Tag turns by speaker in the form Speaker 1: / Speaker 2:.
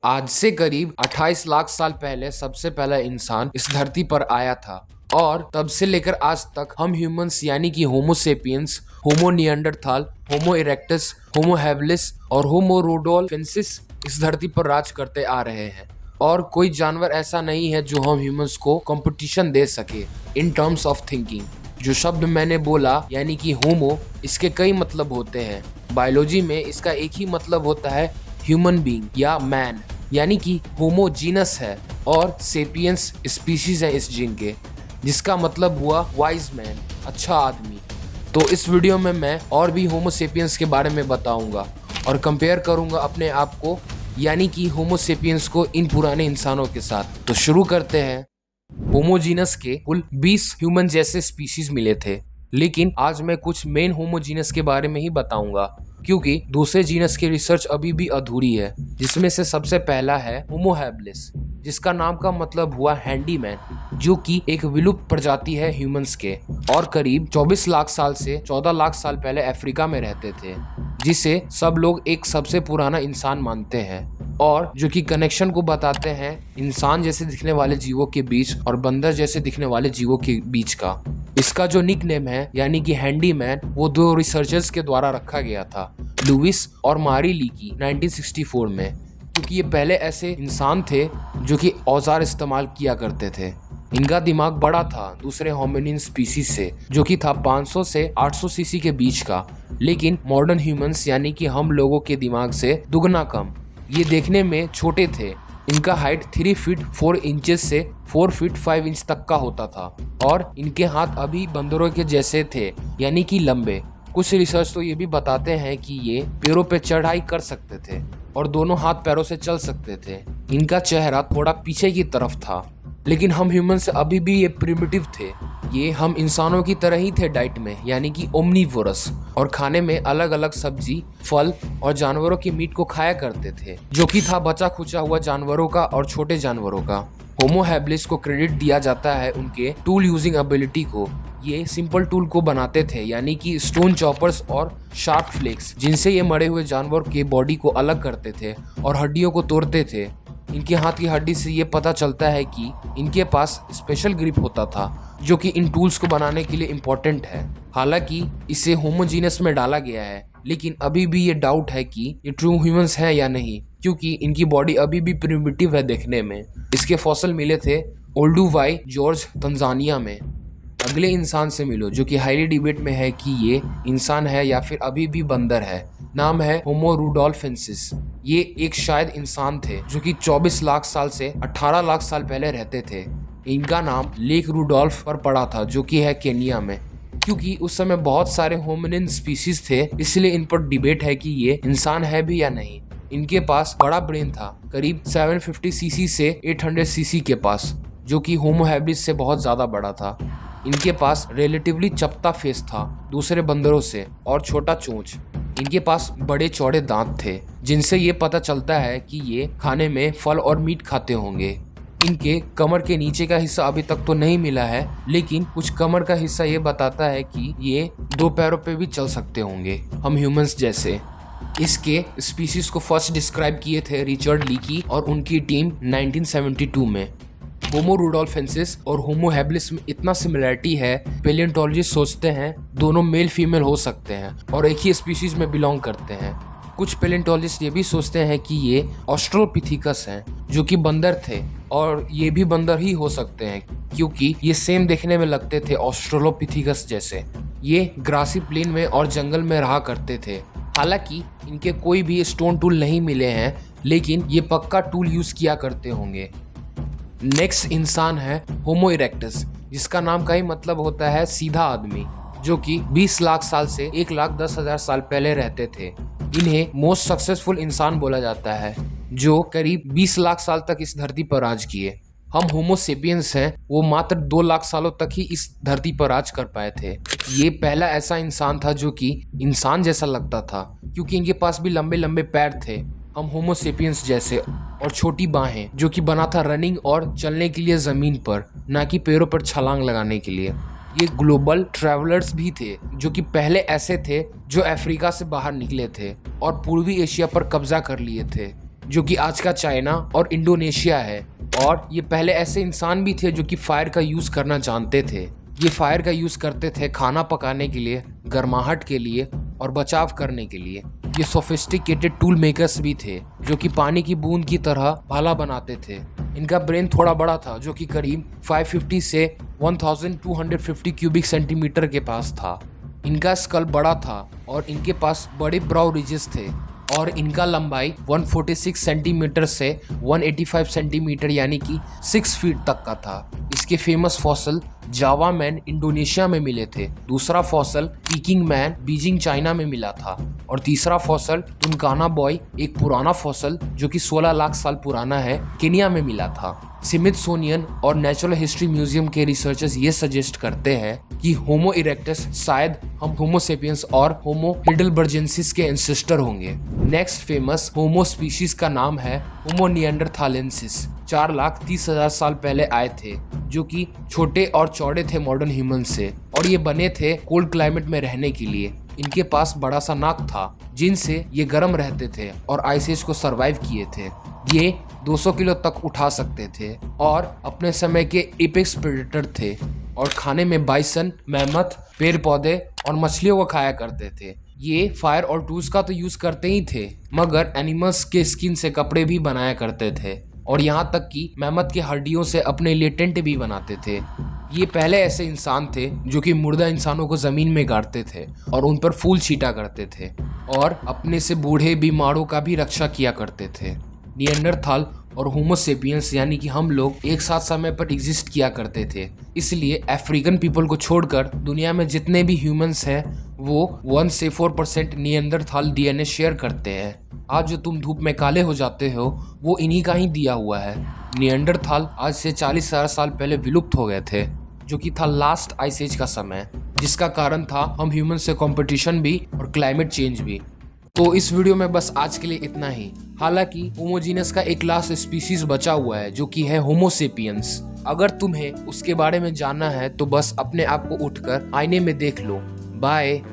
Speaker 1: आज से करीब 28 लाख साल पहले सबसे पहला इंसान इस धरती पर आया था और तब से लेकर आज तक हम ह्यूमंस यानी कि होमो सेपियंस, होमो निएंडरथाल, होमो इरेक्टस, होमो हैबिलिस और होमो रुडोल्फेंसिस इस धरती पर राज करते आ रहे हैं। और कोई जानवर ऐसा नहीं है जो हम ह्यूमंस को कंपटीशन दे सके इन टर्म्स ऑफ थिंकिंग। जो शब्द मैंने बोला यानी कि होमो, इसके कई मतलब होते हैं। बायोलॉजी में इसका एक ही मतलब होता है ह्यूमन बीइंग या मैन, यानी कि होमो जीनस है और सेपियंस स्पीशीज है इस जीन के, जिसका मतलब हुआ वाइज मैन, अच्छा आदमी। तो इस वीडियो में मैं और भी होमो सेपियंस के बारे में बताऊंगा और कंपेयर करूंगा अपने आप को यानी कि होमो सेपियंस को इन पुराने इंसानों के साथ। तो शुरू करते हैं। होमो जीनस के कुल 20 ह्यूमन जैसे स्पीशीज मिले थे, लेकिन आज मैं कुछ मेन होमो जीनस के बारे में ही बताऊंगा क्योंकि दूसरे जीनस की रिसर्च अभी भी अधूरी है, जिसमें से सबसे पहला है होमो हैबिलिस, जिसका नाम का मतलब हुआ हैंडीमैन, जो कि एक विलुप्त प्रजाति है ह्यूमंस के और करीब 24 लाख साल से 14 लाख साल पहले अफ्रीका में रहते थे, जिसे सब लोग एक सबसे पुराना इंसान मानते हैं और जो कि कनेक्शन को बताते हैं इंसान जैसे दिखने वाले जीवों के बीच और बंदर जैसे दिखने वाले जीवों के बीच का। इसका जो निक नेम है यानी कि हैंडीमैन, वो दो रिसर्चर्स के द्वारा रखा गया था, लुइस और मारी लीकी 1964 में, क्योंकि ये पहले ऐसे इंसान थे जो कि औजार इस्तेमाल किया करते थे। इनका दिमाग बड़ा था दूसरे होमिनिन स्पीसीज से, जो कि था 500 से 800 सीसी के बीच का, लेकिन मॉडर्न ह्यूमंस यानी कि हम लोगों के दिमाग से दुगना कम। ये देखने में छोटे थे। इनका हाइट 3 फीट 4 इंचेस से 4 फीट 5 इंच तक का होता था और इनके हाथ अभी बंदरों के जैसे थे यानी कि लंबे। कुछ रिसर्च तो ये भी बताते हैं कि ये पैरों पे चढ़ाई कर सकते थे और दोनों हाथ पैरों से चल सकते थे। इनका चेहरा थोड़ा पीछे की तरफ था, लेकिन हम ह्यूमन से अभी भी ये प्रिमिटिव थे। ये हम इंसानों की तरह ही थे डाइट में यानी कि ओमनीवोरस, और खाने में अलग अलग सब्जी, फल और जानवरों की मीट को खाया करते थे, जो कि था बचा खुचा हुआ जानवरों का और छोटे जानवरों का। होमो हैबिलिस को क्रेडिट दिया जाता है उनके टूल यूजिंग एबिलिटी को। ये सिंपल टूल को बनाते थे यानी कि स्टोन चॉपर्स और शार्प फ्लेक्स, जिनसे ये मरे हुए जानवर के बॉडी को अलग करते थे और हड्डियों को तोड़ते थे। इनके हाथ की हड्डी से ये पता चलता है कि इनके पास स्पेशल ग्रिप होता था, जो कि इन टूल्स को बनाने के लिए इम्पोर्टेंट है। हालांकि इसे होमोजीनस में डाला गया है, लेकिन अभी भी ये डाउट है कि ये ट्रू ह्यूमंस है या नहीं, क्योंकि इनकी बॉडी अभी भी प्रिमिटिव है देखने में। इसके फॉसिल मिले थे ओल्डुवाई जॉर्ज, तंजानिया में। अगले इंसान से मिलो जो कि हाईली डिबेट में है कि ये इंसान है या फिर अभी भी बंदर है। नाम है होमो रुडोल्फेंसिस। ये एक शायद इंसान थे जो कि 24 लाख साल से 18 लाख साल पहले रहते थे। इनका नाम लेक रुडोल्फ पर पड़ा था, जो कि है केनिया में। क्योंकि उस समय बहुत सारे होमिनिन स्पीसीज थे, इसलिए इन पर डिबेट है कि ये इंसान है भी या नहीं। इनके पास बड़ा ब्रेन था, करीब 750 सीसी से 800 सीसी के पास, जो कि होमो हैबिलिस से बहुत ज्यादा बड़ा था। इनके पास रिलेटिवली चपटा फेस था दूसरे बंदरों से और छोटा चोंच। इनके पास बड़े चौड़े दांत थे, जिनसे ये पता चलता है कि ये खाने में फल और मीट खाते होंगे। इनके कमर के नीचे का हिस्सा अभी तक तो नहीं मिला है, लेकिन कुछ कमर का हिस्सा ये बताता है कि ये 2 पैरों पे भी चल सकते होंगे हम ह्यूमंस जैसे। इसके स्पीसीज को फर्स्ट डिस्क्राइब किए थे रिचर्ड लीकी और उनकी टीम 1972 में। होमो रुडोल्फेंसिस और होमो हैबिलिस में इतना सिमिलरिटी है, पेलियोंटोलॉजिस्ट सोचते हैं दोनों मेल फीमेल हो सकते हैं और एक ही स्पीशीज में बिलोंग करते हैं। कुछ पेलियोंटोलॉजिस्ट ये भी सोचते हैं कि ये ऑस्ट्रोलोपिथेकस हैं, जो कि बंदर थे, और ये भी बंदर ही हो सकते हैं क्योंकि ये सेम देखने में लगते थे ऑस्ट्रोलोपिथेकस जैसे। ये ग्रासी प्लेन में और जंगल में रहा करते थे। हालांकि इनके कोई भी स्टोन टूल नहीं मिले हैं, लेकिन ये पक्का टूल यूज किया करते होंगे। नेक्स्ट इंसान है होमो इरेक्टस, जिसका नाम का ही मतलब होता है सीधा आदमी, जो कि 20 लाख साल से 1,10,000 साल पहले रहते थे। इन्हें मोस्ट सक्सेसफुल इंसान बोला जाता है, जो करीब 20 लाख साल तक इस धरती पर राज किए। हम होमो सेपियंस हैं, वो मात्र 2 लाख सालों तक ही इस धरती पर राज कर पाए थे। ये पहला ऐसा इंसान था जो कि इंसान जैसा लगता था, क्योंकि इनके पास भी लंबे लंबे पैर थे हम होमो सेपियंस जैसे, और छोटी बाहें, जो कि बना था रनिंग और चलने के लिए जमीन पर, ना कि पैरों पर छलांग लगाने के लिए। ये ग्लोबल ट्रैवलर्स भी थे, जो कि पहले ऐसे थे जो अफ्रीका से बाहर निकले थे और पूर्वी एशिया पर कब्जा कर लिए थे। जो कि आज का चाइना और इंडोनेशिया है। और ये पहले ऐसे इंसान भी थे जो कि फायर का यूज करना जानते थे। ये फायर का यूज करते थे खाना पकाने के लिए, गर्माहट के लिए और बचाव करने के लिए। ये सोफिस्टिकेटेड टूल मेकर्स भी थे जो कि पानी की बूंद की तरह भाला बनाते थे। इनका ब्रेन थोड़ा बड़ा था जो कि करीब 550 से 1250 क्यूबिक सेंटीमीटर के पास था। इनका स्कल बड़ा था और इनके पास बड़े ब्राउ रिजेस थे और इनका लंबाई 146 सेंटीमीटर से 185 सेंटीमीटर यानी कि 6 फीट तक का था। इसके फेमस फॉसल जावा मैन इंडोनेशिया में मिले थे, दूसरा fossil peeking man Beijing China में मिला था और तीसरा फॉसल तुनकाना बॉय एक पुराना फॉसल जो कि 16 लाख साल पुराना है, केनिया में मिला था। स्मिथसोनियन और नेचुरल हिस्ट्री म्यूजियम के रिसर्चर्स ये सजेस्ट करते हैं कि होमो इरेक्टस शायद हम होमो सेपियंस और होमो हिडलबर्जेंसिस के एंसेस्टर होंगे। नेक्स्ट फेमस होमो स्पीशीज का नाम है होमो निएंडरथालेंसिस। 4,30,000 साल पहले आए थे, जो कि छोटे और चौड़े थे मॉडर्न ह्यूमन से, और ये बने थे कोल्ड क्लाइमेट में रहने के लिए। इनके पास बड़ा सा नाक था जिनसे ये गर्म रहते थे और आइस एज को सरवाइव किए थे। ये 200 किलो तक उठा सकते थे और अपने समय के एपेक्स प्रेडेटर थे और खाने में बाइसन, मैमथ, पेड़ पौधे और मछलियों को खाया करते थे। ये फायर और टूल्स का तो यूज करते ही थे, मगर एनिमल्स के स्किन से कपड़े भी बनाया करते थे और यहाँ तक कि मैमथ के हड्डियों से अपने लिए टेंट भी बनाते थे। ये पहले ऐसे इंसान थे जो कि मुर्दा इंसानों को जमीन में गाड़ते थे और उन पर फूल छींटा करते थे और अपने से बूढ़े बीमारों का भी रक्षा किया करते थे। निएंडरथाल और होमो सेपियंस यानी कि हम लोग एक साथ समय पर एग्जिस्ट किया करते थे, इसलिए अफ्रीकन पीपल को छोड़कर दुनिया में जितने भी ह्यूमंस हैं वो 1 से 4% निएंडरथाल डीएनए शेयर करते हैं। आज जो तुम धूप में काले हो जाते हो वो इन्हीं का ही दिया हुआ है। निएंडरथाल आज से 40,000 साल पहले विलुप्त हो गए थे, जो कि था लास्ट आइस एज का समय, जिसका कारण था हम ह्यूमन से कंपटीशन भी और क्लाइमेट चेंज भी। तो इस वीडियो में बस आज के लिए इतना ही। हालांकि होमोजीनस का एक लास्ट स्पीशीज बचा हुआ है जो कि है होमो सेपियंस। अगर तुम्हें उसके बारे में जानना है तो बस अपने आप को उठकर आईने में देख लो। बाय।